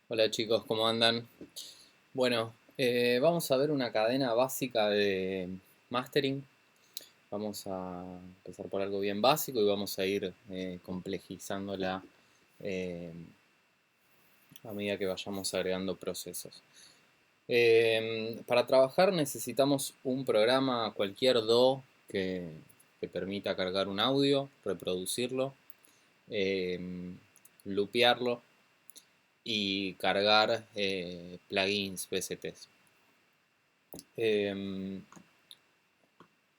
Hola chicos, ¿cómo andan? Bueno, vamos a ver una cadena básica de mastering. Vamos a empezar por algo bien básico y vamos a ir complejizándola eh, a medida que vayamos agregando procesos. Para trabajar necesitamos un programa, cualquier DAW que permita cargar un audio, reproducirlo, eh, loopearlo y cargar plugins, PSTs.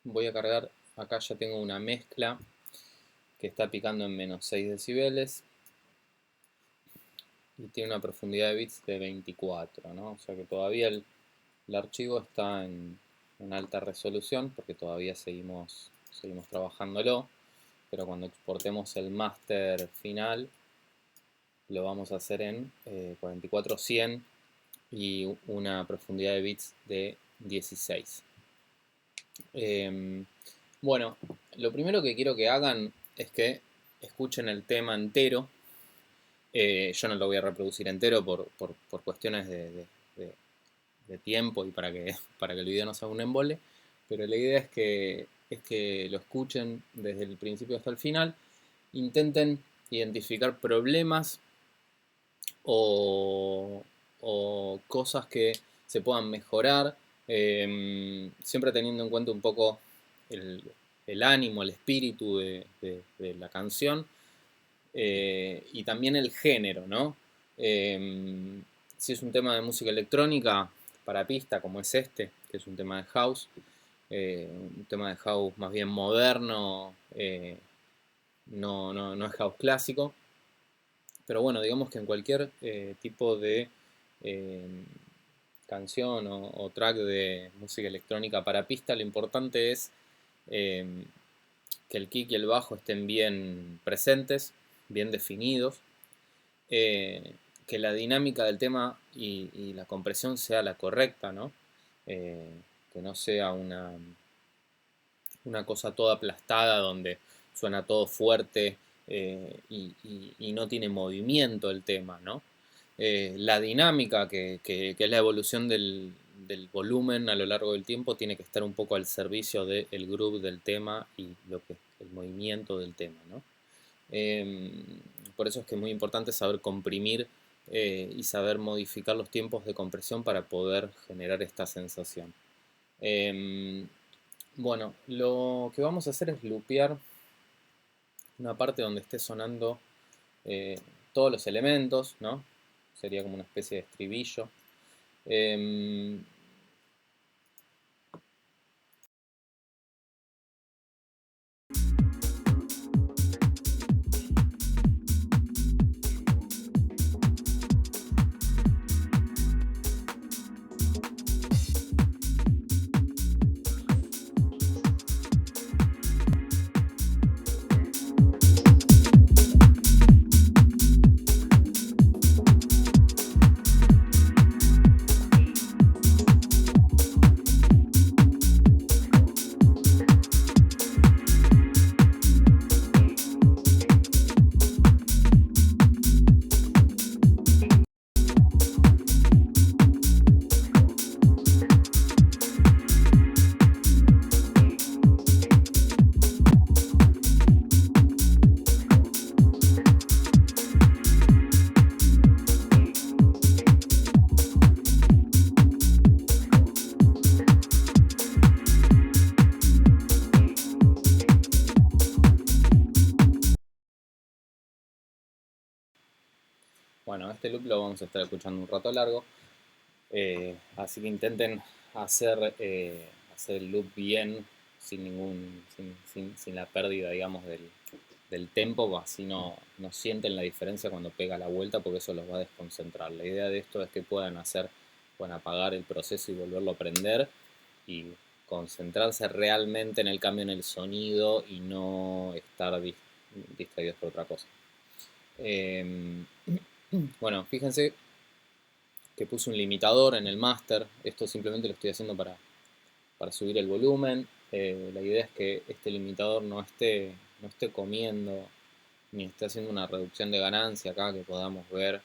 Voy a cargar, acá ya tengo una mezcla que está picando en -6 dB y tiene una profundidad de bits de 24, ¿no? O sea que todavía el archivo está en alta resolución porque todavía seguimos trabajándolo, pero cuando exportemos el máster final lo vamos a hacer en 4400 y una profundidad de bits de 16. Bueno, lo primero que quiero que hagan es que escuchen el tema entero. Yo no lo voy a reproducir entero por cuestiones de- de tiempo y para que el video no sea un embole, pero la idea es que lo escuchen desde el principio hasta el final, intenten identificar problemas o, o cosas que se puedan mejorar, siempre teniendo en cuenta un poco el, el ánimo, el espíritu de la canción y también el género, ¿no? Si es un tema de música electrónica para pista, como es este, que es un tema de house, un tema de house más bien moderno, no es house clásico, pero bueno, digamos que en cualquier tipo de eh, canción o track de música electrónica para pista, lo importante es eh, que el kick y el bajo estén bien presentes, bien definidos, que la dinámica del tema y la compresión sea la correcta, ¿no? Eh, que no sea una cosa toda aplastada donde suena todo fuerte y no tiene movimiento el tema, ¿no? La dinámica, que es la evolución del volumen a lo largo del tiempo, tiene que estar un poco al servicio del groove del tema y lo que es el movimiento del tema, ¿no? Eh, por eso es que es muy importante saber comprimir y saber modificar los tiempos de compresión para poder generar esta sensación. Eh, bueno, lo que vamos a hacer es loopear una parte donde esté sonando eh, todos los elementos, ¿no? Sería como una especie de estribillo. Eh, bueno, este loop lo vamos a estar escuchando un rato largo, así que intenten hacer el loop bien, sin la pérdida, digamos, del tempo, así no sienten la diferencia cuando pega la vuelta, porque eso los va a desconcentrar. La idea de esto es que puedan apagar el proceso y volverlo a prender y concentrarse realmente en el cambio en el sonido y no estar distraídos por otra cosa. Eh, bueno, fíjense que puse un limitador en el máster. Esto simplemente lo estoy haciendo para subir el volumen. La idea es que este limitador no esté comiendo ni esté haciendo una reducción de ganancia acá que podamos ver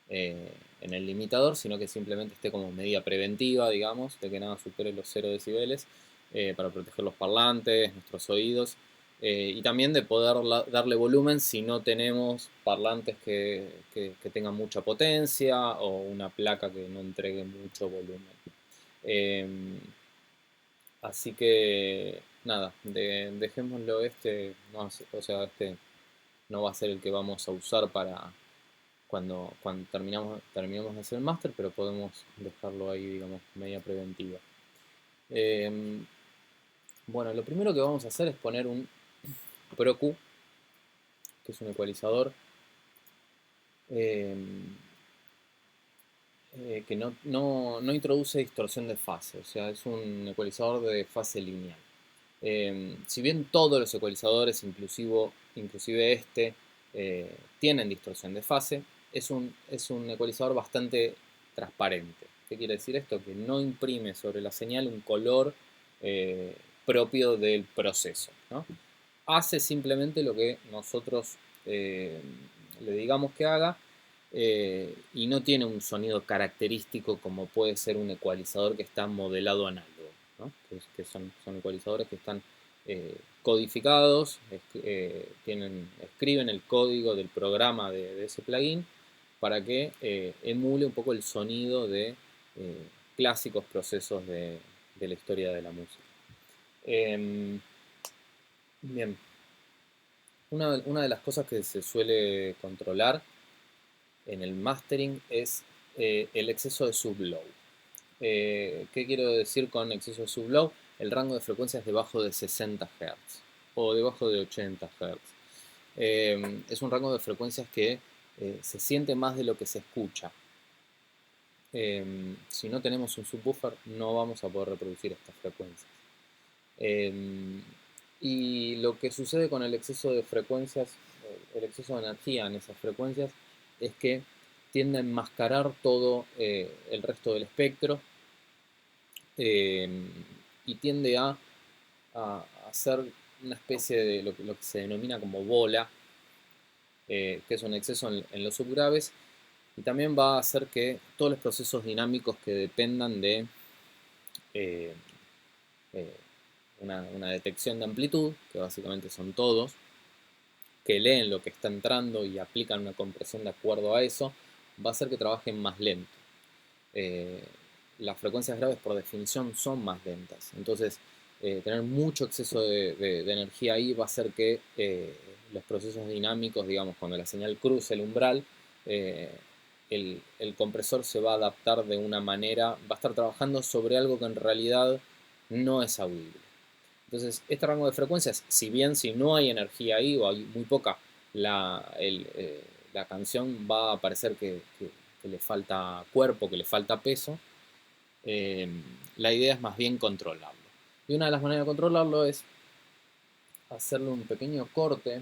en el limitador, sino que simplemente esté como medida preventiva, digamos, de que nada supere los 0 decibeles, para proteger los parlantes, nuestros oídos, y también de poder darle volumen si no tenemos parlantes que tengan mucha potencia o una placa que no entregue mucho volumen. Así que nada, dejémoslo no, o sea, no va a ser el que vamos a usar para cuando terminamos de hacer el máster, pero podemos dejarlo ahí, digamos, media preventiva. Bueno, lo primero que vamos a hacer es poner un ProQ, que es un ecualizador que no introduce distorsión de fase, o sea, es un ecualizador de fase lineal. Si bien todos los ecualizadores, inclusive tienen distorsión de fase, es un ecualizador bastante transparente. ¿Qué quiere decir esto? Que no imprime sobre la señal un color propio del proceso, ¿no? Hace simplemente lo que nosotros le digamos que haga, y no tiene un sonido característico como puede ser un ecualizador que está modelado análogo, ¿no? Que son ecualizadores que están codificados, escriben el código del programa de ese plugin para que emule un poco el sonido de clásicos procesos de la historia de la música. Bien, una de las cosas que se suele controlar en el mastering es el exceso de sublow. ¿Qué quiero decir con exceso de sublow? El rango de frecuencias debajo de 60 Hz o debajo de 80 Hz. Es un rango de frecuencias que se siente más de lo que se escucha. Si no tenemos un subwoofer, no vamos a poder reproducir estas frecuencias. Y lo que sucede con el exceso de frecuencias, el exceso de energía en esas frecuencias, es que tiende a enmascarar todo el resto del espectro, y tiende a hacer una especie de lo que se denomina como bola, que es un exceso en los subgraves, y también va a hacer que todos los procesos dinámicos que dependan de una detección de amplitud, que básicamente son todos, que leen lo que está entrando y aplican una compresión de acuerdo a eso, va a hacer que trabajen más lento. Las frecuencias graves por definición son más lentas, entonces tener mucho exceso de energía ahí va a hacer que los procesos dinámicos, digamos, cuando la señal cruce el umbral, el compresor se va a adaptar de una manera, va a estar trabajando sobre algo que en realidad no es audible. Entonces, este rango de frecuencias, si bien si no hay energía ahí o hay muy poca, la canción va a parecer que le falta cuerpo, que le falta peso. La idea es más bien controlarlo. Y una de las maneras de controlarlo es hacerle un pequeño corte.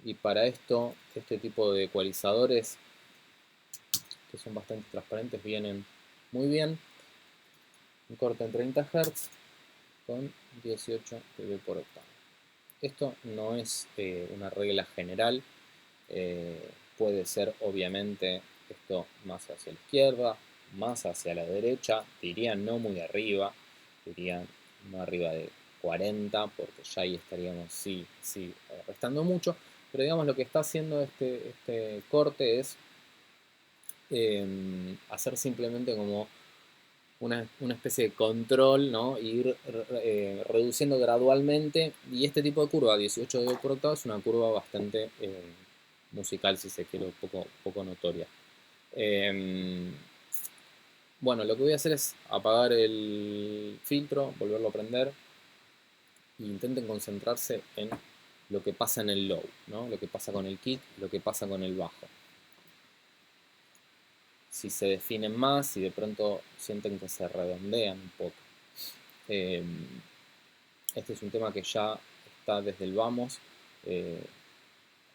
Y para esto, este tipo de ecualizadores, que son bastante transparentes, vienen muy bien. Un corte en 30 Hz con 18 dB por octava. Esto no es una regla general. Puede ser obviamente esto más hacia la izquierda, más hacia la derecha, diría no muy arriba, diría no arriba de 40, porque ya ahí estaríamos sí restando mucho, pero digamos lo que está haciendo este corte es hacer simplemente como una especie de control, ¿no? E ir reduciendo gradualmente, y este tipo de curva, 18 dB por octava, es una curva bastante musical, si se quiere, poco notoria. Bueno, lo que voy a hacer es apagar el filtro, volverlo a prender, e intenten concentrarse en lo que pasa en el low, ¿no? Lo que pasa con el kick, lo que pasa con el bajo. Si se definen más, si de pronto sienten que se redondean un poco. Este es un tema que ya está desde el vamos,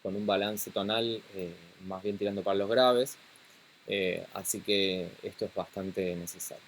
con un balance tonal más bien tirando para los graves, así que esto es bastante necesario.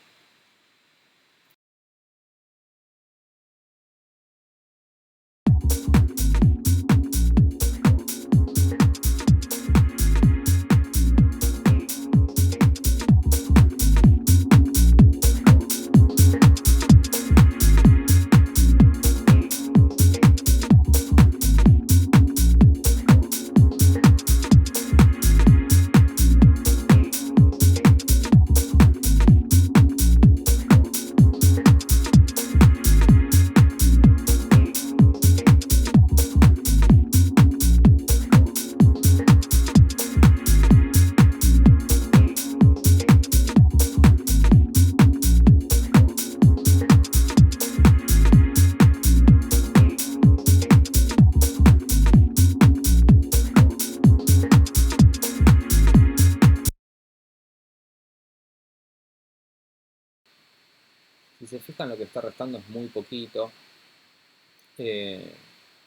Si se fijan, lo que está restando es muy poquito,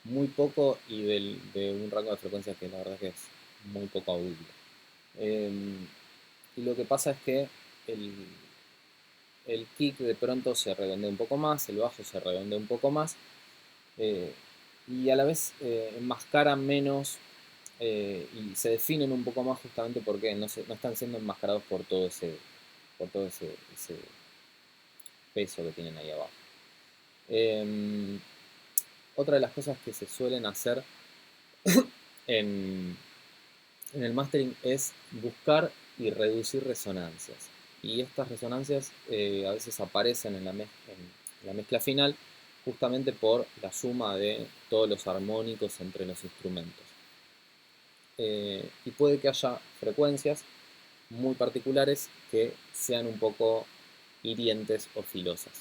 muy poco y de un rango de frecuencias que la verdad que es muy poco audible. Y lo que pasa es que el, el kick de pronto se redondea un poco más, el bajo se redondea un poco más, eh, y a la vez enmascaran menos y se definen un poco más justamente porque no están siendo enmascarados por todo ese peso que tienen ahí abajo. Otra de las cosas que se suelen hacer en, en el mastering es buscar y reducir resonancias. Y estas resonancias a veces aparecen en la mezcla final justamente por la suma de todos los armónicos entre los instrumentos. Y puede que haya frecuencias muy particulares que sean un poco hirientes o filosas.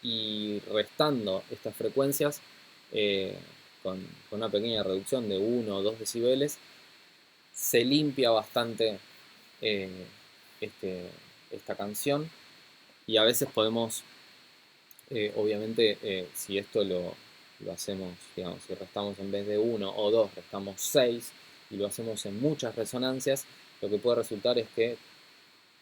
Y restando estas frecuencias eh, con una pequeña reducción de 1 o 2 decibeles, se limpia bastante eh, esta canción y a veces podemos, obviamente, si esto lo hacemos, digamos, si restamos en vez de 1 o 2, restamos 6 y lo hacemos en muchas resonancias, lo que puede resultar es que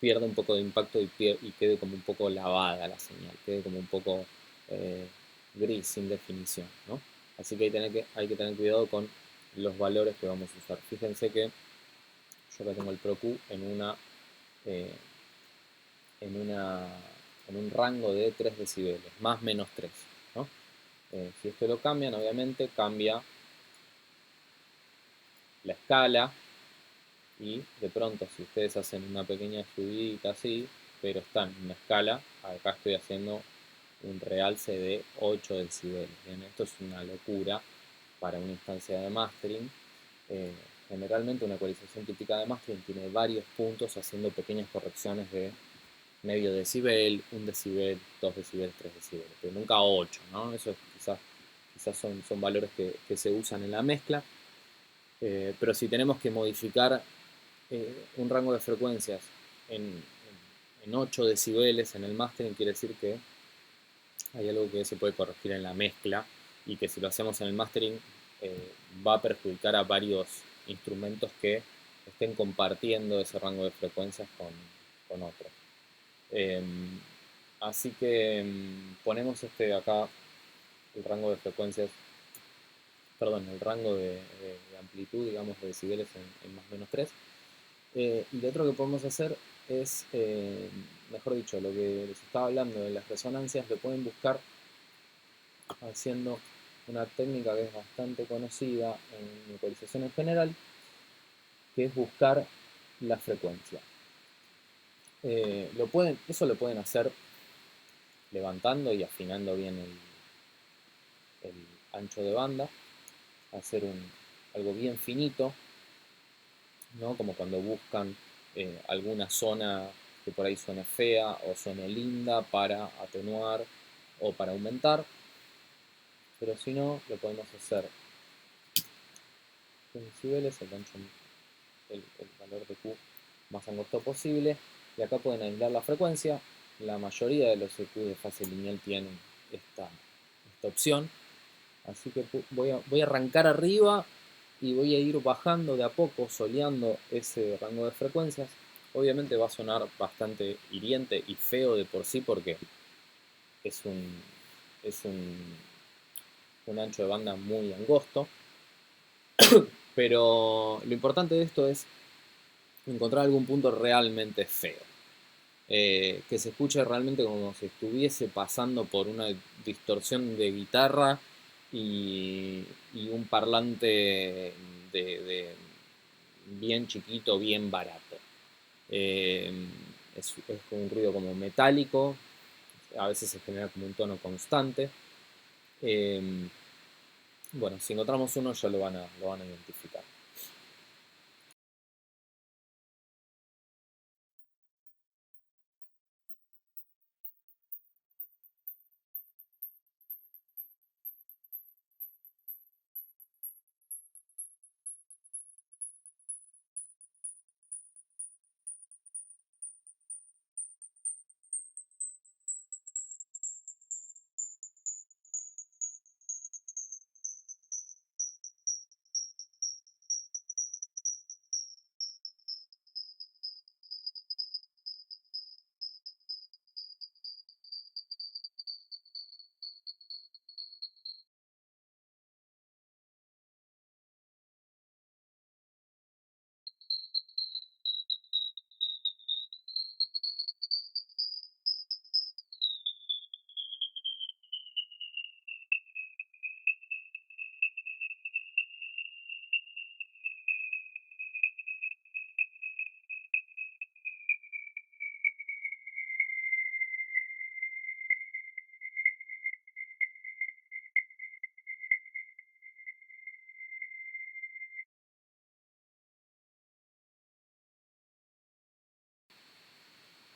pierda un poco de impacto y quede como un poco lavada la señal, quede como un poco eh, gris, sin definición, ¿no? Así que hay que tener cuidado con los valores que vamos a usar. Fíjense que yo acá tengo el Pro Q eh, en, una, en un rango de 3 decibeles, más menos 3, ¿no? Si esto lo cambian, obviamente cambia la escala y de pronto si ustedes hacen una pequeña subidita así, pero están en una escala, acá estoy haciendo un realce de 8 decibeles. Bien, esto es una locura para una instancia de mastering. Eh, Generalmente una ecualización típica de mastering tiene varios puntos haciendo pequeñas correcciones de medio decibel, 1 decibel, 2 decibeles, 3 decibeles, pero nunca 8, ¿no? Eso quizás son valores que se usan en la mezcla, pero si tenemos que modificar un rango de frecuencias en 8 decibeles en el mastering, quiere decir que hay algo que se puede corregir en la mezcla y que si lo hacemos en el mastering va a perjudicar a varios instrumentos que estén compartiendo ese rango de frecuencias con otros. Eh, Así que ponemos acá el rango de frecuencias, perdón, el rango de amplitud, digamos, de decibeles en más o menos 3. Y lo otro que podemos hacer es, mejor dicho, lo que les estaba hablando de las resonancias, lo pueden buscar haciendo una técnica que es bastante conocida en ecualización en general, que es buscar la frecuencia. Eso lo pueden hacer levantando y afinando bien el ancho de banda, hacer algo bien finito, ¿no? Como cuando buscan alguna zona que por ahí suene fea o suene linda para atenuar o para aumentar, pero si no, lo podemos hacer en decibeles, el valor de Q más angosto posible, y acá pueden aislar la frecuencia. La mayoría de los EQ de fase lineal tienen esta opción, así que voy a arrancar arriba y voy a ir bajando de a poco, soleando ese rango de frecuencias. Obviamente va a sonar bastante hiriente y feo de por sí porque es es un ancho de banda muy angosto, pero lo importante de esto es encontrar algún punto realmente feo. Que se escuche realmente como si estuviese pasando por una distorsión de guitarra y un parlante de bien chiquito, bien barato. Eh, es un ruido como metálico, a veces se genera como un tono constante. Eh, bueno, si encontramos uno ya lo van a identificar.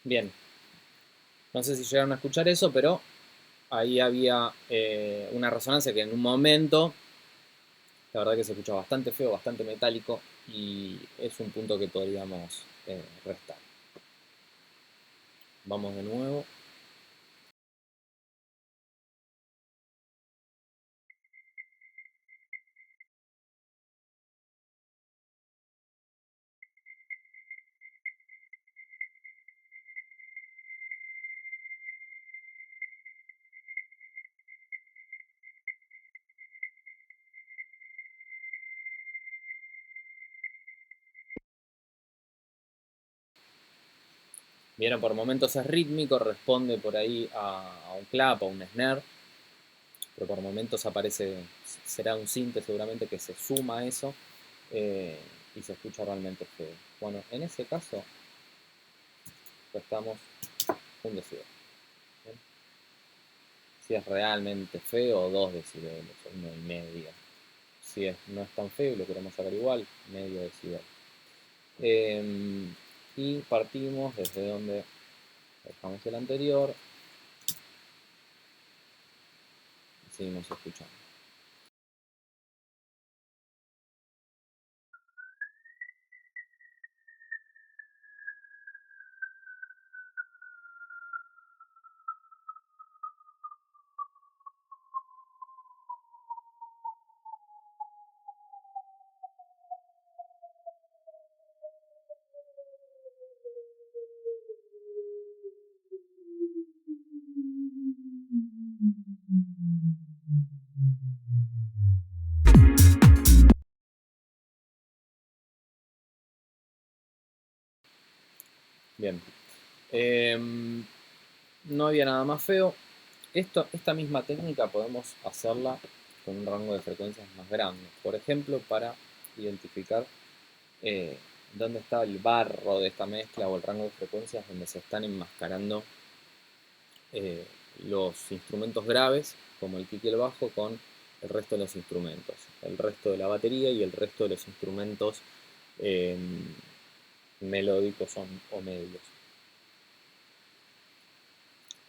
Bien, no sé si llegaron a escuchar eso, pero ahí había una resonancia que en un momento, la verdad que se escucha bastante feo, bastante metálico, y es un punto que podríamos restar. Vamos de nuevo. Vieron, por momentos es rítmico, responde por ahí a un clap, a un snare, pero por momentos aparece, será un synth seguramente que se suma a eso eh, y se escucha realmente feo. Bueno, en ese caso restamos un decibel. ¿Bien? Si es realmente feo, 2 decibeles, o 1,5. Si no es tan feo y lo queremos sacar igual, medio decibel. Y partimos desde donde dejamos el anterior y seguimos escuchando. Bien. No había nada más feo. Esta misma técnica podemos hacerla con un rango de frecuencias más grande. Por ejemplo, para identificar eh, dónde está el barro de esta mezcla o el rango de frecuencias donde se están enmascarando eh, los instrumentos graves, como el kick y el bajo, con el resto de los instrumentos, el resto de la batería y el resto de los instrumentos eh, melódicos o medios.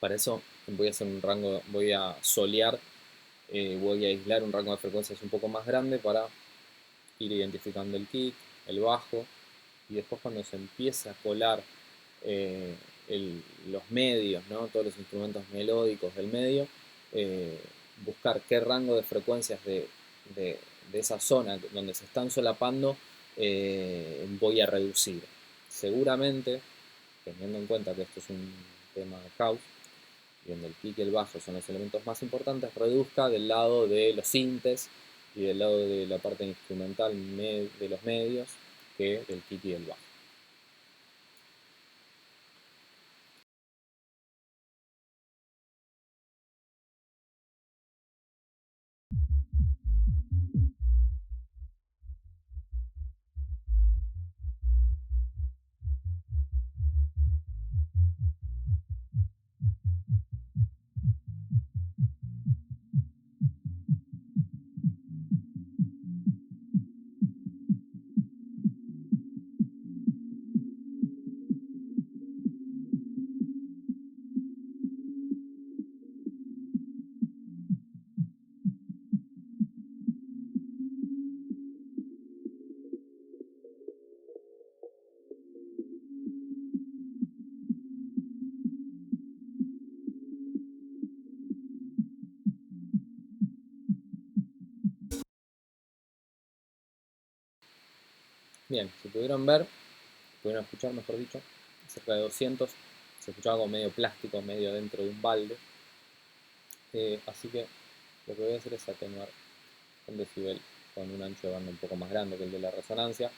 Para eso voy a hacer un rango, voy a solear, voy a aislar un rango de frecuencias un poco más grande para ir identificando el kick, el bajo, y después cuando se empiece a colar eh, los medios, ¿no? Todos los instrumentos melódicos del medio, eh, buscar qué rango de frecuencias de esa zona donde se están solapando voy a reducir. Seguramente, teniendo en cuenta que esto es un tema de house, y donde el kick y el bajo son los elementos más importantes, reduzca del lado de los sintes y del lado de la parte instrumental de los medios que del kick y del bajo. Bien, si pudieron ver, pudieron escuchar, mejor dicho, cerca de 200, se escuchaba como medio plástico, medio dentro de un balde, así que lo que voy a hacer es atenuar un decibel con un ancho de banda un poco más grande que el de la resonancia,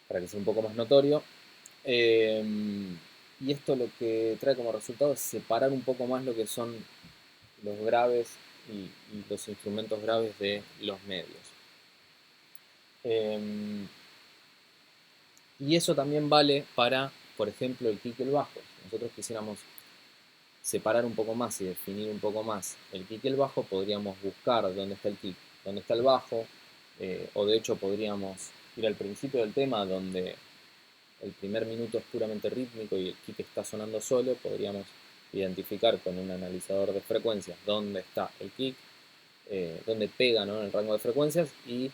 para que sea un poco más notorio. Eh, y esto lo que trae como resultado es separar un poco más lo que son los graves y los instrumentos graves de los medios. Eh, y eso también vale para, por ejemplo, el kick y el bajo. Si nosotros quisiéramos separar un poco más y definir un poco más el kick y el bajo, podríamos buscar dónde está el kick, dónde está el bajo, o de hecho podríamos ir al principio del tema donde el primer minuto es puramente rítmico y el kick está sonando solo, podríamos identificar con un analizador de frecuencias dónde está el kick, dónde pega, ¿no?, en el rango de frecuencias y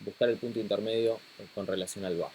buscar el punto intermedio con relación al bajo.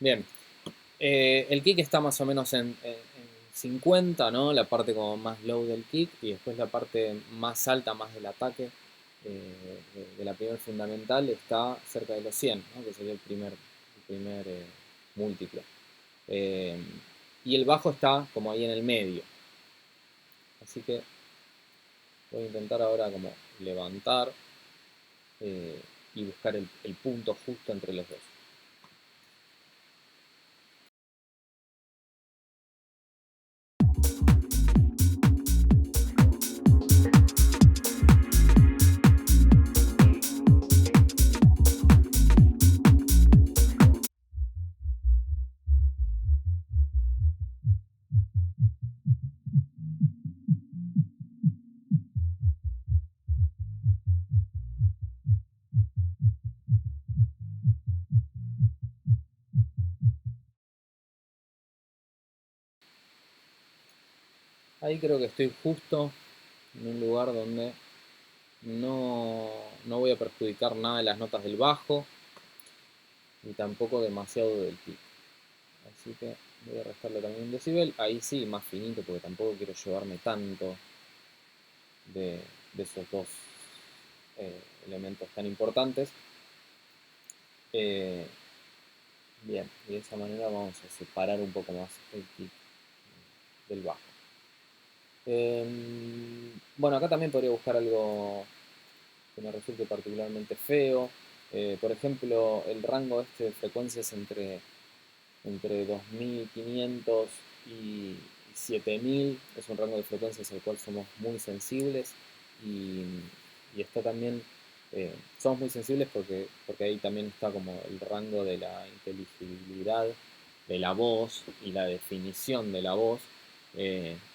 Bien, el kick está más o menos en 50, ¿no? La parte como más low del kick y después la parte más alta, más del ataque de la primera fundamental está cerca de los 100, ¿no?, que sería el primer múltiplo. Y el bajo está como ahí en el medio. Así que voy a intentar ahora como levantar y buscar el punto justo entre los dos. Ahí creo que estoy justo en un lugar donde no voy a perjudicar nada de las notas del bajo ni tampoco demasiado del kick. Así que voy a restarle también un decibel. Ahí sí, más finito, porque tampoco quiero llevarme tanto de esos dos elementos tan importantes. Bien, y de esa manera vamos a separar un poco más el kick del bajo. Bueno, acá también podría buscar algo que me resulte particularmente feo. Por ejemplo, el rango de frecuencias entre 2500 y 7000 es un rango de frecuencias al cual somos muy sensibles y está también, somos muy sensibles porque ahí también está como el rango de la inteligibilidad de la voz y la definición de la voz.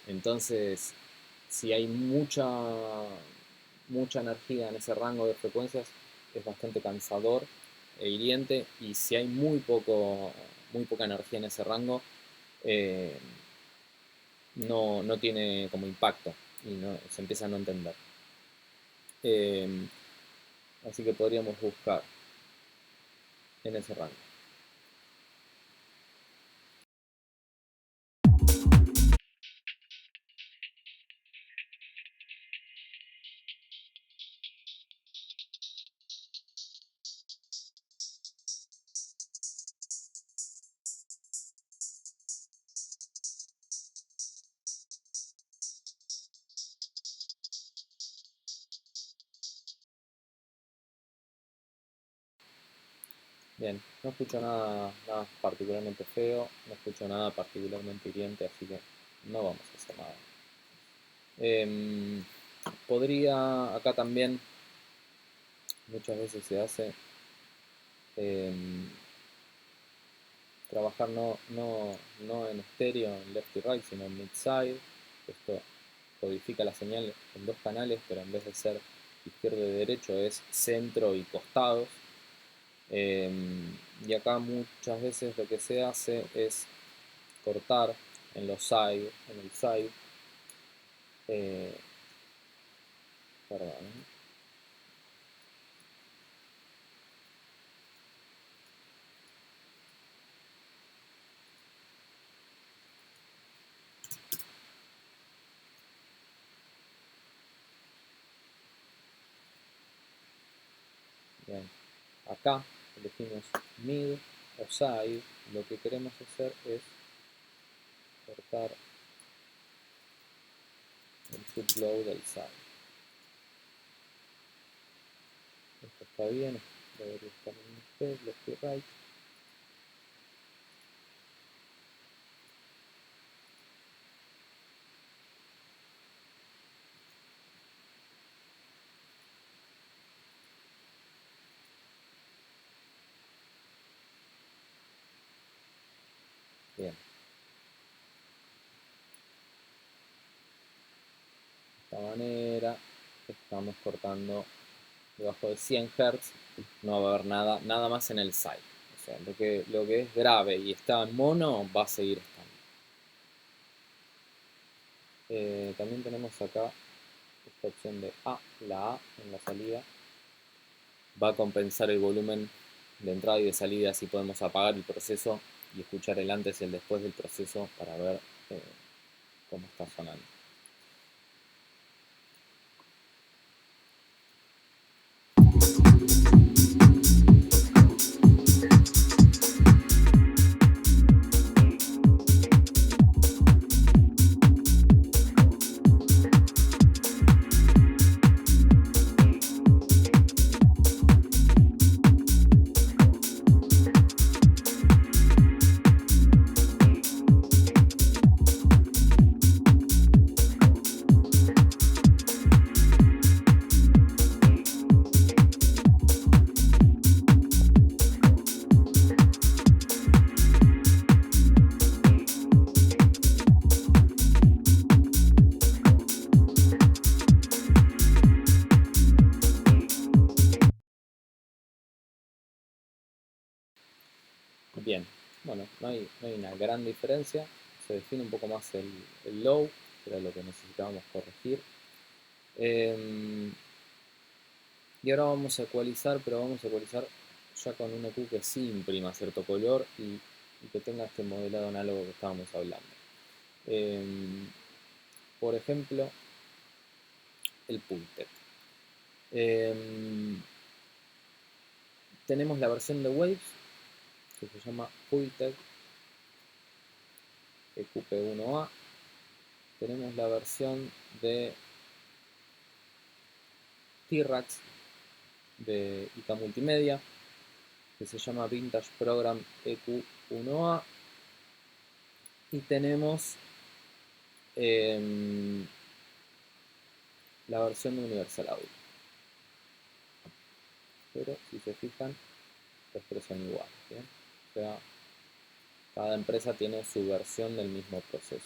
Entonces, si hay mucha energía en ese rango de frecuencias, es bastante cansador e hiriente, y si hay muy poca energía en ese rango, eh, no tiene como impacto y se empieza a no entender. Eh, Así que podríamos buscar en ese rango. Bien, no escucho nada particularmente feo, no escucho nada particularmente hiriente, así que no vamos a hacer nada. Podría, acá también muchas veces se hace trabajar no en estéreo, en left y right, sino en mid-side. Esto codifica la señal en dos canales, pero en vez de ser izquierdo y derecho es centro y costados. Y acá muchas veces lo que se hace es cortar en los side, en el side. Perdón. Bien. Acá elegimos mid o side. Lo que queremos hacer es cortar el subload del side. Esto está bien, debería estar en usted, left y right. Bien. De esta manera estamos cortando debajo de 100 Hz, no va a haber nada más en el side. O sea, lo que es grave y está en mono va a seguir estando. También tenemos acá esta opción de A, la A en la salida. Va a compensar el volumen de entrada y de salida, así podemos apagar el proceso y escuchar el antes y el después del proceso para ver cómo está sonando. Bien, bueno, no hay una gran diferencia, se define un poco más el low, que era lo que necesitábamos corregir. Y ahora vamos a ecualizar, pero vamos a ecualizar ya con un EQ que sí imprima cierto color y que tenga este modelado análogo que estábamos hablando. Por ejemplo, el Pultec. Tenemos la versión de Waves, que se llama Pultec EQP1A. Tenemos la versión de T-Rax de ICA Multimedia, que se llama Vintage Program EQ1A. Y tenemos la versión de Universal Audio. Pero si se fijan, los tres son iguales, ¿bien? O sea, cada empresa tiene su versión del mismo proceso.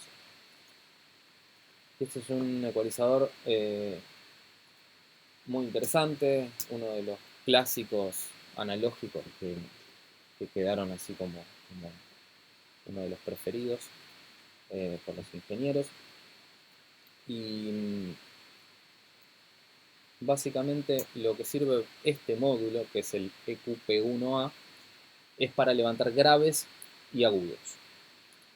Este es un ecualizador muy interesante, uno de los clásicos analógicos que quedaron así como uno de los preferidos por los ingenieros. Y básicamente lo que sirve este módulo, que es el EQP1A, es para levantar graves y agudos.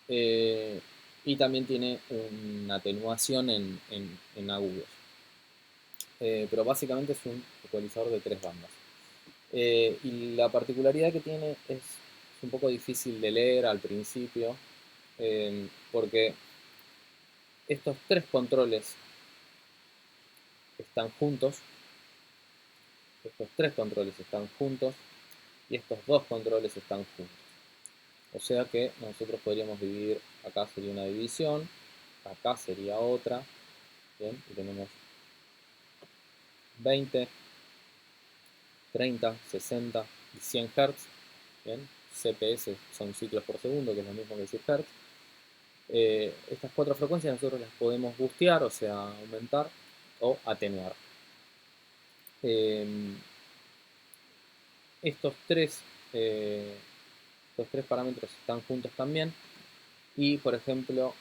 Y también tiene una atenuación en agudos. Pero básicamente es un ecualizador de 3 bandas. Y la particularidad que tiene es un poco difícil de leer al principio, porque estos 3 controles están juntos, estos 3 controles están juntos y estos 2 controles están juntos. O sea que nosotros podríamos dividir, acá sería una división, acá sería otra, ¿bien? Y tenemos 20, 30, 60 y 100 Hz, ¿bien? CPS son ciclos por segundo, que es lo mismo que decir Hz. Estas 4 frecuencias nosotros las podemos boostear, o sea, aumentar o atenuar. Estos tres parámetros están juntos también. Y por ejemplo,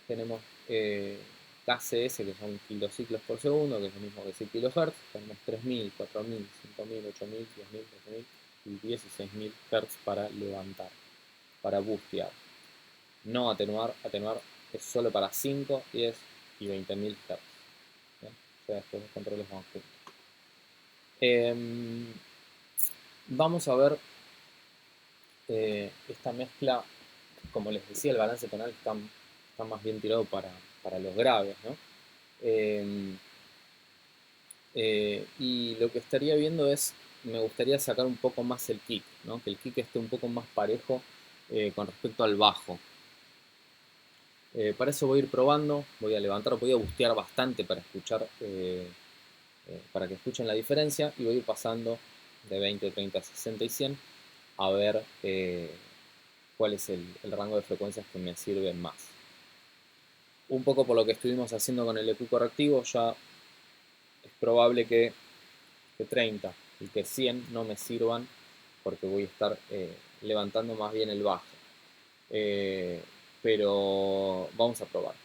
tenemos KCS, que son kilociclos por segundo, que es lo mismo que decir kilohertz. Tenemos 3000, 4000, 5000, 8000, 10000, 12000 y 16000 Hz para levantar, para boostear. No atenuar, atenuar es solo para 5, 10 y 20.000 Hz. ¿Bien? O sea, estos dos controles van juntos. Vamos a ver esta mezcla. Como les decía, el balance tonal está más bien tirado para los graves, ¿no? Y lo que estaría viendo es, me gustaría sacar un poco más el kick, ¿no? Que el kick esté un poco más parejo con respecto al bajo. Para eso voy a ir probando, voy a levantar, voy a bustear bastante para escuchar, para que escuchen la diferencia, y voy a ir pasando de 20, 30, 60 y 100 a ver cuál es el rango de frecuencias que me sirve más. Un poco por lo que estuvimos haciendo con el EQ correctivo, ya es probable que 30 y que 100 no me sirvan porque voy a estar levantando más bien el bajo. Pero vamos a probar.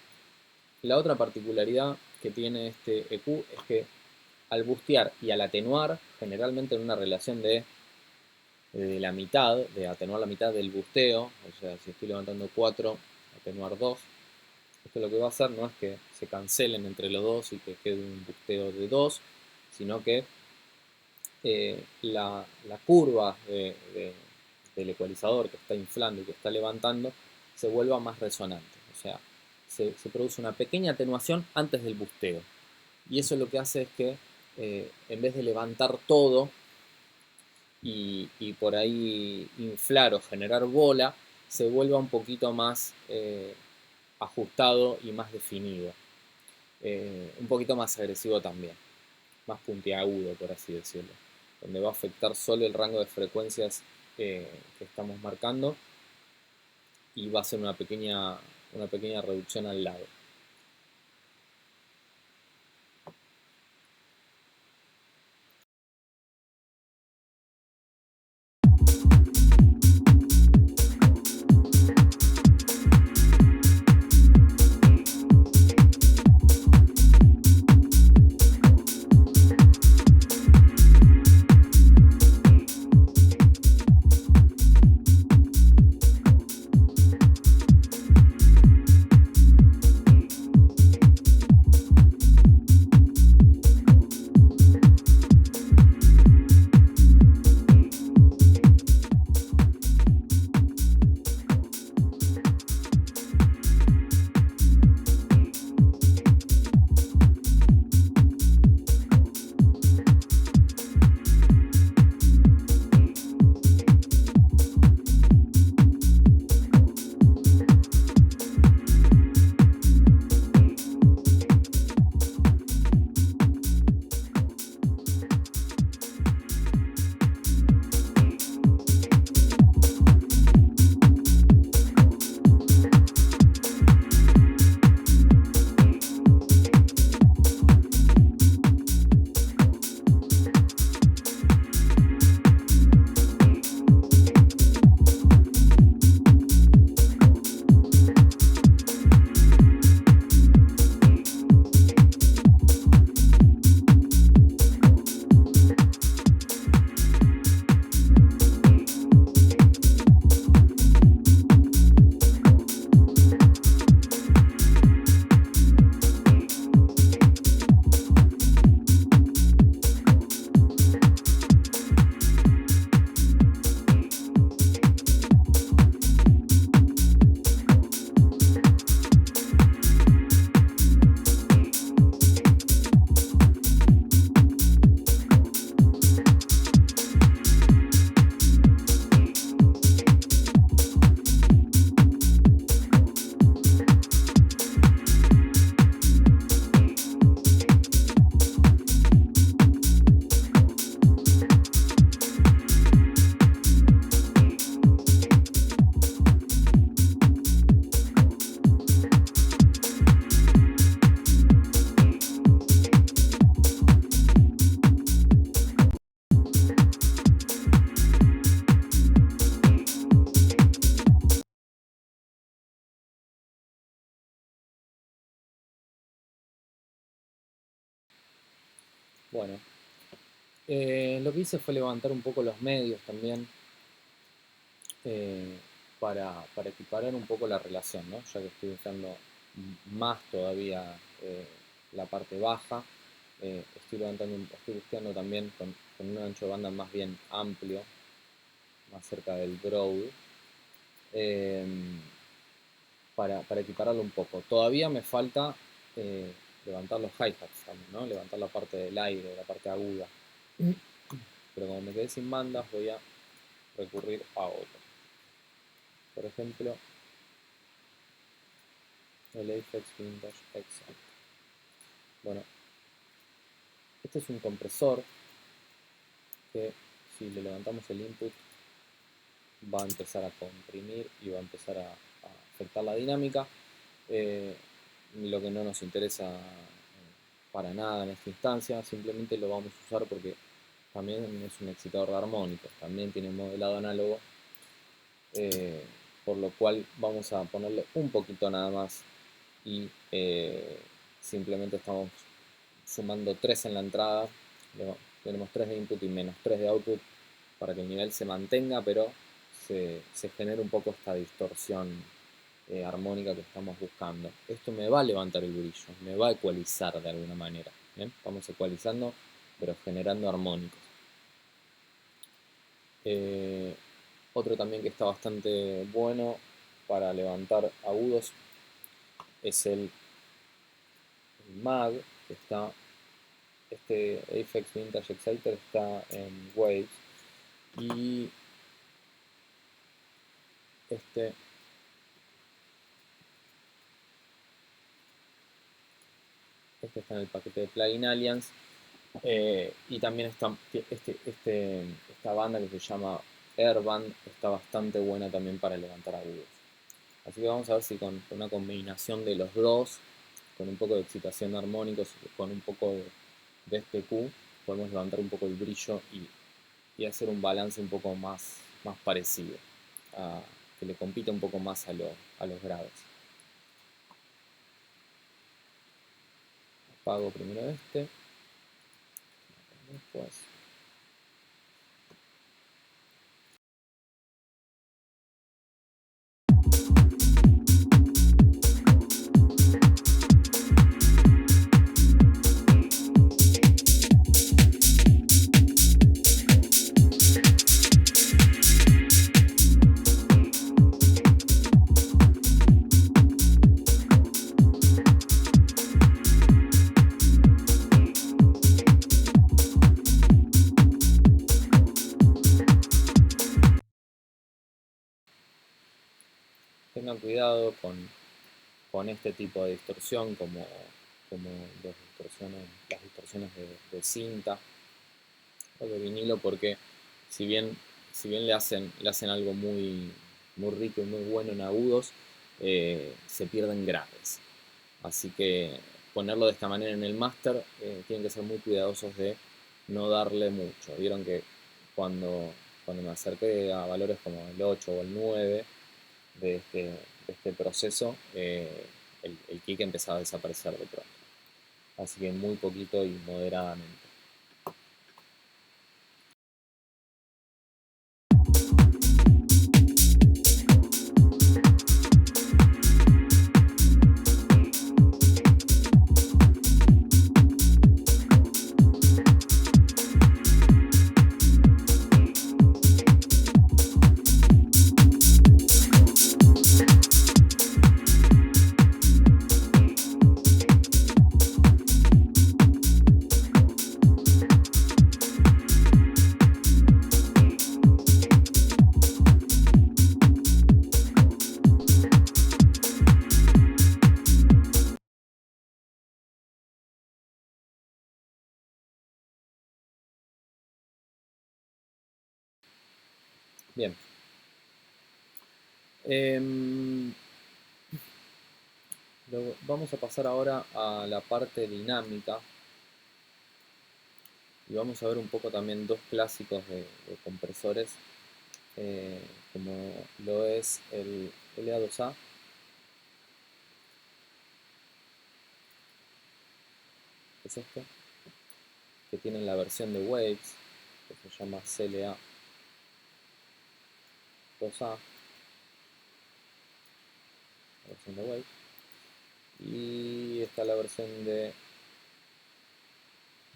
La otra particularidad que tiene este EQ es que al bustear y al atenuar, generalmente en una relación de la mitad, de atenuar la mitad del busteo, o sea, si estoy levantando 4, atenuar 2, esto lo que va a hacer no es que se cancelen entre los dos y que quede un busteo de 2, sino que la curva del ecualizador que está inflando y que está levantando se vuelva más resonante. O sea, se produce una pequeña atenuación antes del busteo. Y eso lo que hace es que en vez de levantar todo y por ahí inflar o generar bola, se vuelva un poquito más ajustado y más definido. Un poquito más agresivo también, más puntiagudo, por así decirlo, donde va a afectar solo el rango de frecuencias que estamos marcando y va a ser una pequeña reducción al lado. Bueno, lo que hice fue levantar un poco los medios también para equiparar un poco la relación, ¿no? Ya que estoy usando más todavía la parte baja, estoy buscando también con un ancho de banda más bien amplio, más cerca del growl, para equipararlo un poco. Todavía me falta levantar los hi-hats también, ¿no? Levantar la parte del aire, la parte aguda. Pero como me quedé sin bandas, voy a recurrir a otro. Por ejemplo, el Apex Vintage Excite. Bueno, este es un compresor que si le levantamos el input va a empezar a comprimir y va a empezar a afectar la dinámica. Lo que no nos interesa para nada en esta instancia, simplemente lo vamos a usar porque también es un excitador de armónicos, también tiene un modelado análogo, por lo cual vamos a ponerle un poquito nada más y simplemente estamos sumando 3 en la entrada, tenemos 3 de input y menos 3 de output para que el nivel se mantenga, pero se genere un poco esta distorsión armónica que estamos buscando. Esto me va a levantar el brillo, me va a ecualizar de alguna manera. ¿Bien? Vamos ecualizando, pero generando armónicos. Otro también que está bastante bueno para levantar agudos es el MAG, que está, este Apex Vintage Exciter está en Waves, y este está en el paquete de Plugin Alliance, y también está esta banda que se llama Airband, está bastante buena también para levantar agudos. Así que vamos a ver si con una combinación de los dos, con un poco de excitación de armónicos, con un poco de este Q, podemos levantar un poco el brillo y hacer un balance un poco más parecido, que le compita un poco más a los graves. Apago primero este, después tengan cuidado con este tipo de distorsión, como las distorsiones de cinta o de vinilo, porque si bien le hacen algo muy rico y muy bueno en agudos, se pierden graves. Así que ponerlo de esta manera en el máster, tienen que ser muy cuidadosos de no darle mucho. Vieron que cuando me acerqué a valores como el 8 o el 9 de este proceso, el kick empezaba a desaparecer de pronto. Así que muy poquito y moderadamente. Bien. Vamos a pasar ahora a la parte dinámica y vamos a ver un poco también dos clásicos de compresores, como lo es el LA2A, que es este, que tiene la versión de Waves, que se llama CLA 2A, la versión de Waves, y está la versión de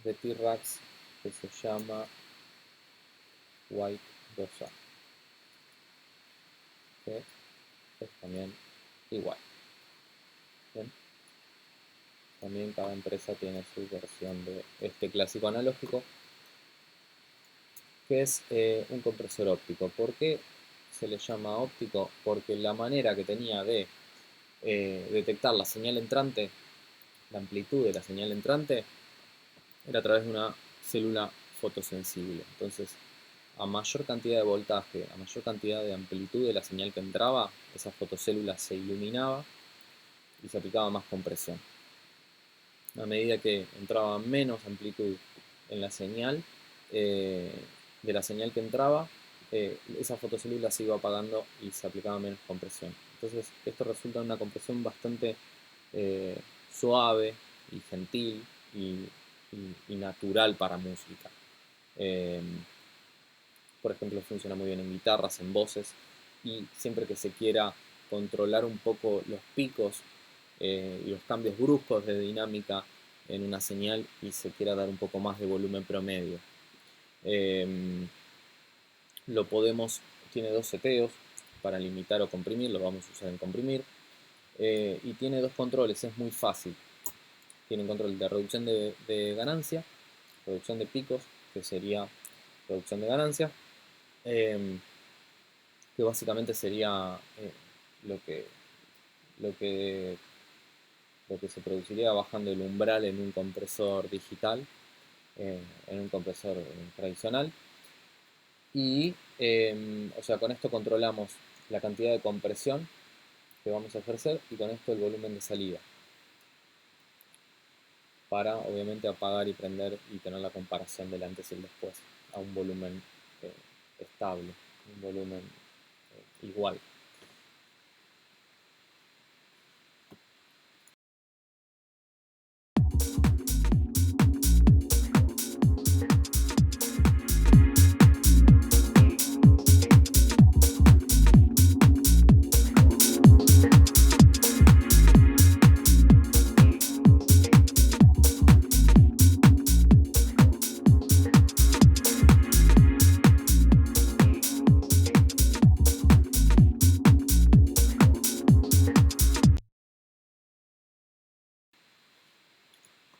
T-Rax, que se llama White 2A, que es también igual. Bien. también cada empresa tiene su versión de este clásico analógico, que es un compresor óptico. ¿Por qué se le llama óptico? Porque la manera que tenía de detectar la señal entrante, la amplitud de la señal entrante, era a través de una célula fotosensible. Entonces, a mayor cantidad de voltaje, a mayor cantidad de amplitud de la señal que entraba, esa fotocélula se iluminaba y se aplicaba más compresión. A medida que entraba menos amplitud en la señal, de la señal que entraba, esa fotocélula se iba apagando y se aplicaba menos compresión. Entonces esto resulta en una compresión bastante suave y gentil y natural para música. Por ejemplo, funciona muy bien en guitarras, en voces, y siempre que se quiera controlar un poco los picos y los cambios bruscos de dinámica en una señal y se quiera dar un poco más de volumen promedio. Lo podemos, tiene dos seteos para limitar o comprimir, lo vamos a usar en comprimir, y tiene dos controles, es muy fácil. Tiene un control de reducción de ganancia, reducción de picos, que sería reducción de ganancia, que básicamente sería lo que, lo que lo que se produciría bajando el umbral en un compresor digital, en un compresor tradicional. Y, o sea, con esto controlamos la cantidad de compresión que vamos a ejercer y con esto el volumen de salida. Para, obviamente, apagar y prender y tener la comparación del antes y el después a un volumen estable, un volumen igual.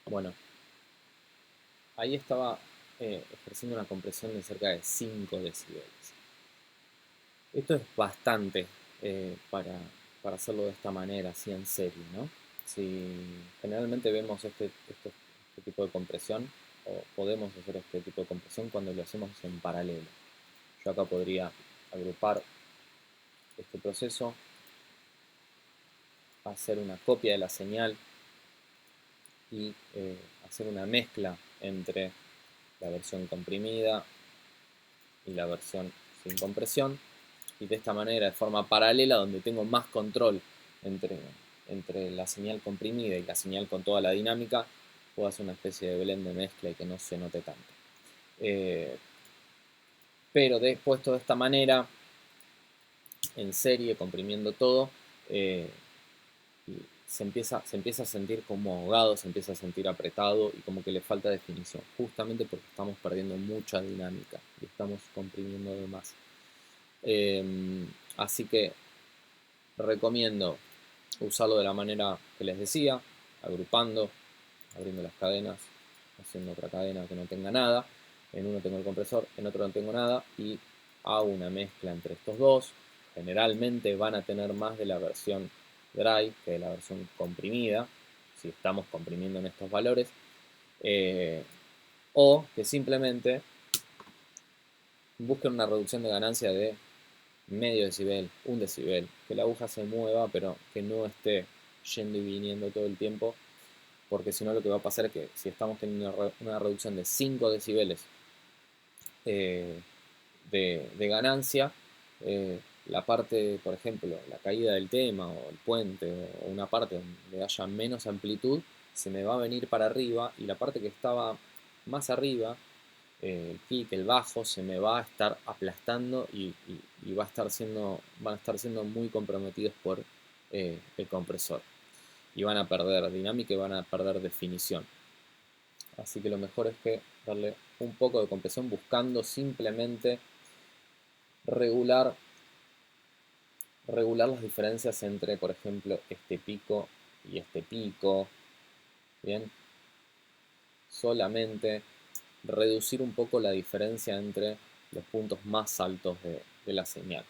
Bueno, ahí estaba ejerciendo una compresión de cerca de 5 decibeles. Esto es bastante para hacerlo de esta manera, así en serie, ¿no? Si generalmente vemos este tipo de compresión, o podemos hacer este tipo de compresión cuando lo hacemos en paralelo. Yo acá podría agrupar este proceso, hacer una copia de la señal y hacer una mezcla entre la versión comprimida y la versión sin compresión, y de esta manera, de forma paralela, donde tengo más control entre la señal comprimida y la señal con toda la dinámica, puedo hacer una especie de blend de mezcla y que no se note tanto. Pero puesto de esta manera, en serie, comprimiendo todo, se empieza a sentir como ahogado, se empieza a sentir apretado y como que le falta definición, justamente porque estamos perdiendo mucha dinámica y estamos comprimiendo de más. Así que recomiendo usarlo de la manera que les decía, agrupando, abriendo las cadenas, haciendo otra cadena que no tenga nada. En uno tengo el compresor, en otro no tengo nada y hago una mezcla entre estos dos. Generalmente van a tener más de la versión dry que de la versión comprimida, si estamos comprimiendo en estos valores, o que simplemente busquen una reducción de ganancia de medio decibel, un decibel, que la aguja se mueva pero que no esté yendo y viniendo todo el tiempo, porque si no lo que va a pasar es que si estamos teniendo una reducción de 5 decibeles de ganancia, la parte, por ejemplo, la caída del tema o el puente o una parte donde haya menos amplitud, se me va a venir para arriba y la parte que estaba más arriba, el kick, el bajo, se me va a estar aplastando y van a estar siendo muy comprometidos por el compresor. Y van a perder dinámica y van a perder definición. Así que lo mejor es que darle un poco de compresión buscando simplemente regular las diferencias entre, por ejemplo, este pico y este pico, Bien, solamente reducir un poco la diferencia entre los puntos más altos de la señal.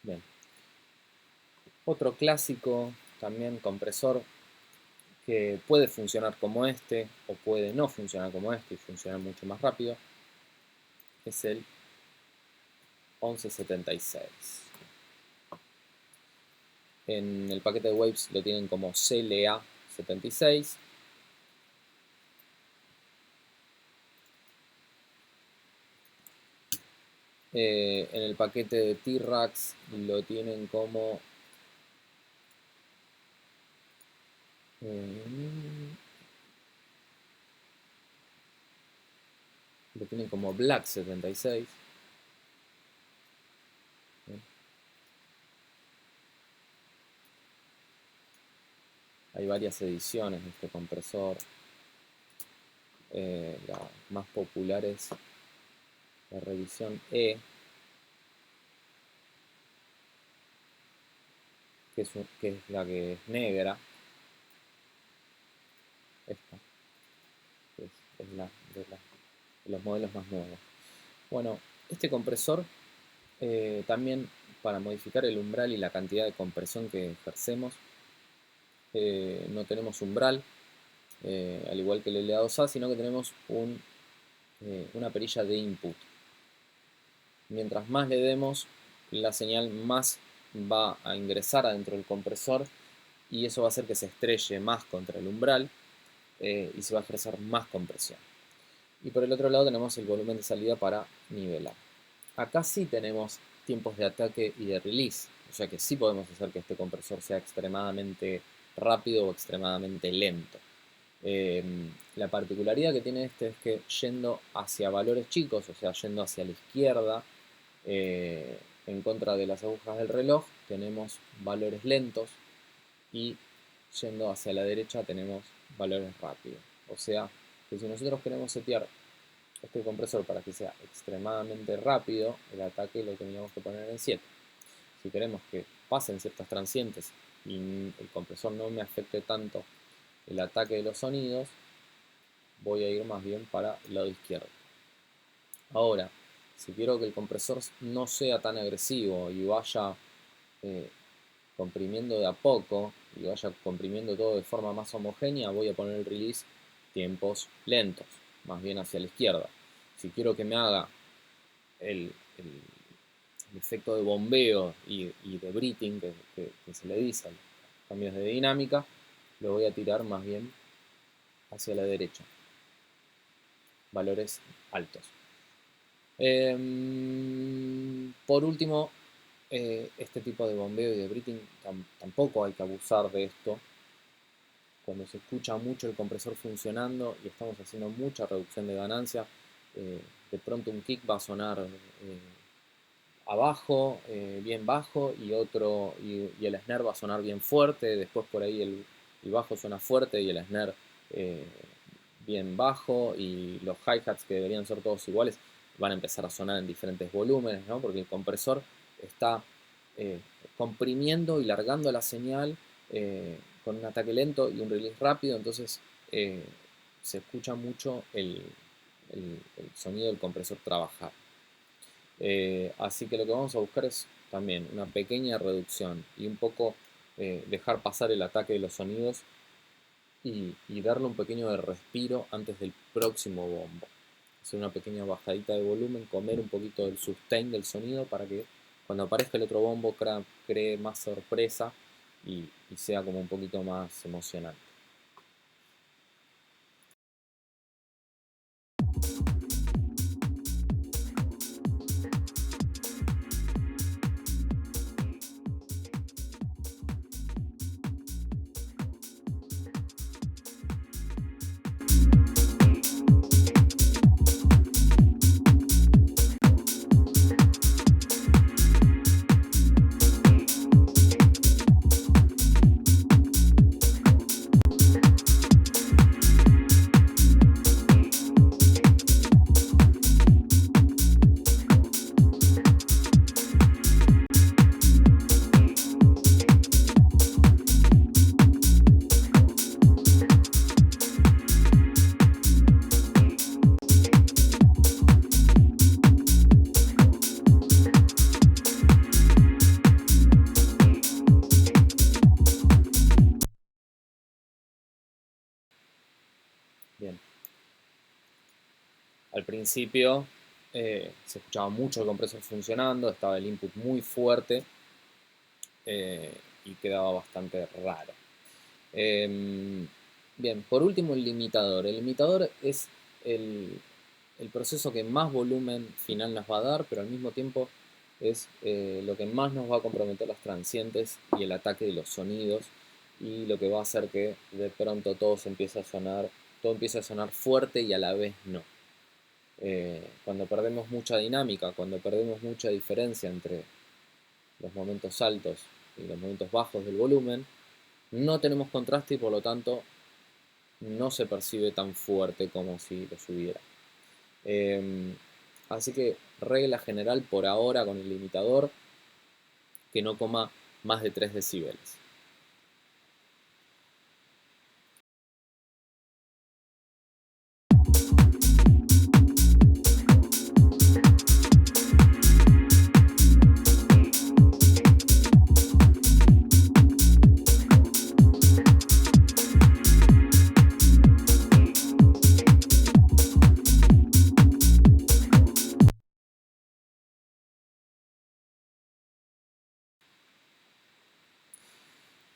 Bien. Otro clásico, también compresor, que puede funcionar como este o puede no funcionar como este y funcionar mucho más rápido, es el 1176. En el paquete de Waves lo tienen como CLA76. En el paquete de T-Rax lo tienen como Black 76. Hay varias ediciones de este compresor. La más popular es la revisión E, que es la que es negra. Esta es la de los modelos más nuevos. Bueno, este compresor también, para modificar el umbral y la cantidad de compresión que ejercemos, no tenemos umbral, al igual que el LA2A, sino que tenemos una perilla de input. Mientras más le demos, la señal más va a ingresar adentro del compresor y eso va a hacer que se estrelle más contra el umbral y se va a ejercer más compresión. Y por el otro lado tenemos el volumen de salida para nivelar. Acá sí tenemos tiempos de ataque y de release, o sea que sí podemos hacer que este compresor sea extremadamente rápido o extremadamente lento. La particularidad que tiene este es que yendo hacia valores chicos, o sea, yendo hacia la izquierda, en contra de las agujas del reloj, tenemos valores lentos y yendo hacia la derecha tenemos valores rápidos. O sea, que si nosotros queremos setear este compresor para que sea extremadamente rápido, el ataque lo tendríamos que poner en 7. Si queremos que pasen ciertas transientes y el compresor no me afecte tanto el ataque de los sonidos, voy a ir más bien para el lado izquierdo. Ahora, si quiero que el compresor no sea tan agresivo y vaya comprimiendo de a poco y vaya comprimiendo todo de forma más homogénea, voy a poner el release tiempos lentos, más bien hacia la izquierda. Si quiero que me haga el efecto de bombeo y de breathing que se le dice a los cambios de dinámica, lo voy a tirar más bien hacia la derecha. Valores altos. Por último, este tipo de bombeo y de breathing tampoco hay que abusar de esto. Cuando se escucha mucho el compresor funcionando y estamos haciendo mucha reducción de ganancia, de pronto un kick va a sonar abajo, bien bajo, y el snare va a sonar bien fuerte. Después por ahí el bajo suena fuerte y el snare bien bajo, y los hi-hats, que deberían ser todos iguales, van a empezar a sonar en diferentes volúmenes, ¿no? Porque el compresor está comprimiendo y largando la señal con un ataque lento y un release rápido, entonces se escucha mucho el sonido del compresor trabajar. Así que lo que vamos a buscar es también una pequeña reducción y un poco dejar pasar el ataque de los sonidos y darle un pequeño de respiro antes del próximo bombo. Hacer una pequeña bajadita de volumen, comer un poquito del sustain del sonido para que cuando aparezca el otro bombo cree más sorpresa y sea como un poquito más emocionante. Bien. Al principio se escuchaba mucho el compresor funcionando, estaba el input muy fuerte y quedaba bastante raro. Bien, por último el limitador. El limitador es el proceso que más volumen final nos va a dar, pero al mismo tiempo es lo que más nos va a comprometer las transientes y el ataque de los sonidos y lo que va a hacer que de pronto todo empiece a sonar fuerte y a la vez no. Cuando perdemos mucha dinámica, cuando perdemos mucha diferencia entre los momentos altos y los momentos bajos del volumen, no tenemos contraste y por lo tanto no se percibe tan fuerte como si lo subiera. Así que regla general por ahora con el limitador, que no coma más de 3 decibeles.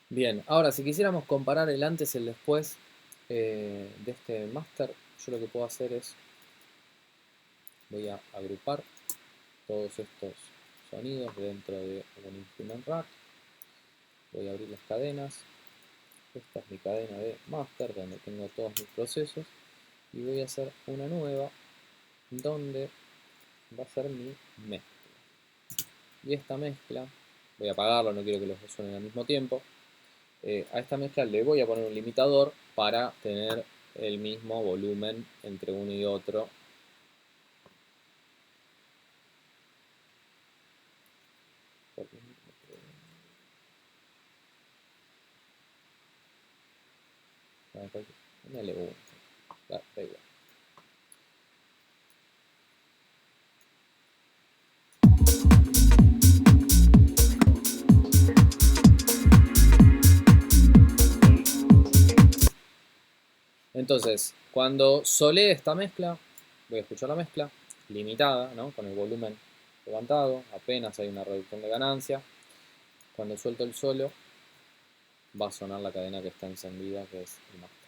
Bien, ahora si quisiéramos comparar el antes y el después de este máster, yo lo que puedo hacer es, voy a agrupar todos estos sonidos dentro de un instrument rack, voy a abrir las cadenas, esta es mi cadena de master donde tengo todos mis procesos y voy a hacer una nueva donde va a ser mi mezcla. Y esta mezcla, voy a apagarlo, no quiero que los dos suenen al mismo tiempo. A esta mezcla le voy a poner un limitador para tener el mismo volumen entre uno y otro. L1. Da igual. Entonces, cuando solee esta mezcla, voy a escuchar la mezcla limitada, ¿no? Con el volumen levantado, apenas hay una reducción de ganancia. Cuando suelto el solo, va a sonar la cadena que está encendida, que es el master.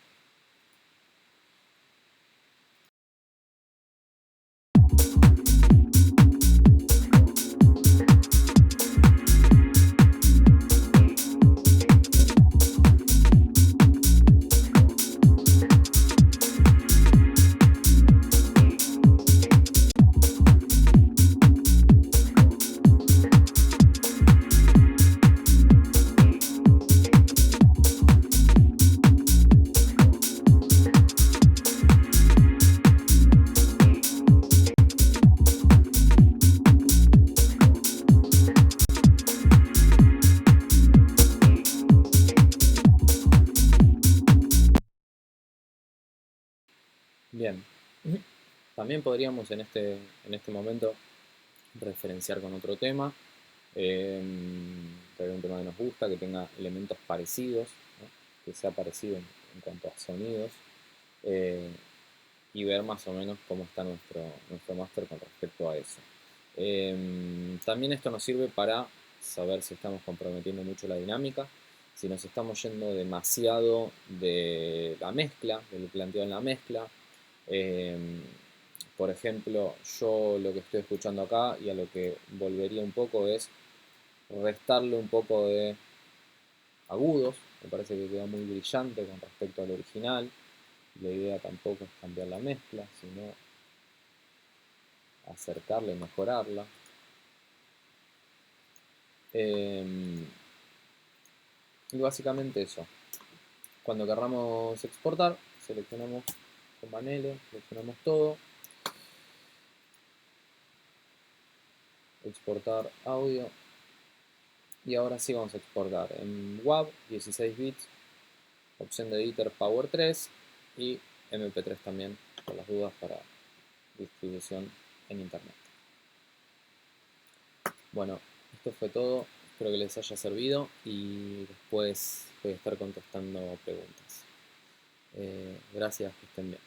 Bien, también podríamos en este momento referenciar con otro tema, que hay un tema que nos gusta, que tenga elementos parecidos, ¿no? que sea parecido en cuanto a sonidos, y ver más o menos cómo está nuestro máster con respecto a eso. También esto nos sirve para saber si estamos comprometiendo mucho la dinámica, si nos estamos yendo demasiado de la mezcla, del planteado en la mezcla. Por ejemplo, yo lo que estoy escuchando acá y a lo que volvería un poco es restarle un poco de agudos. Me parece que queda muy brillante con respecto al original. La idea tampoco es cambiar la mezcla, sino acercarla y mejorarla. Y básicamente eso. Cuando querramos exportar, seleccionamos con panel, seleccionamos todo, exportar audio, y ahora sí vamos a exportar en WAV 16 bits, opción de editor Power 3 y MP3 también, por las dudas, para distribución en internet. Bueno, esto fue todo, espero que les haya servido y después voy a estar contestando preguntas. Gracias, que estén bien.